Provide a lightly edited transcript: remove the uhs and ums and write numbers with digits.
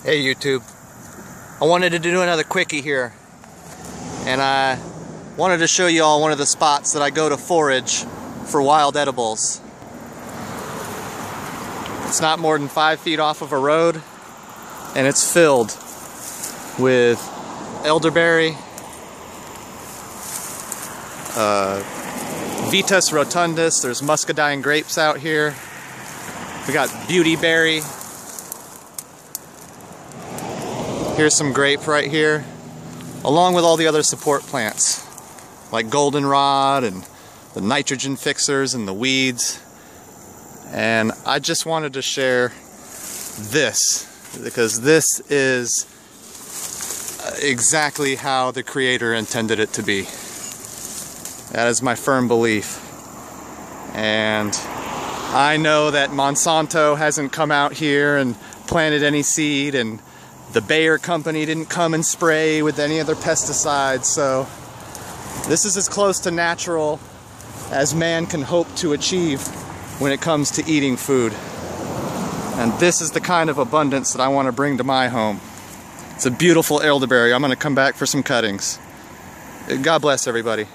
Hey YouTube, I wanted to do another quickie here, and I wanted to show you all one of the spots that I go to forage for wild edibles. It's not more than 5 feet off of a road, and it's filled with elderberry, Vitis rotundus, there's muscadine grapes out here, we got beautyberry. Here's some grape right here, along with all the other support plants, like goldenrod and the nitrogen fixers and the weeds. And I just wanted to share this, because this is exactly how the Creator intended it to be. That is my firm belief. And I know that Monsanto hasn't come out here and planted any seed, and the Bayer company didn't come and spray with any other pesticides, so this is as close to natural as man can hope to achieve when it comes to eating food. And this is the kind of abundance that I want to bring to my home. It's a beautiful elderberry. I'm going to come back for some cuttings. God bless everybody.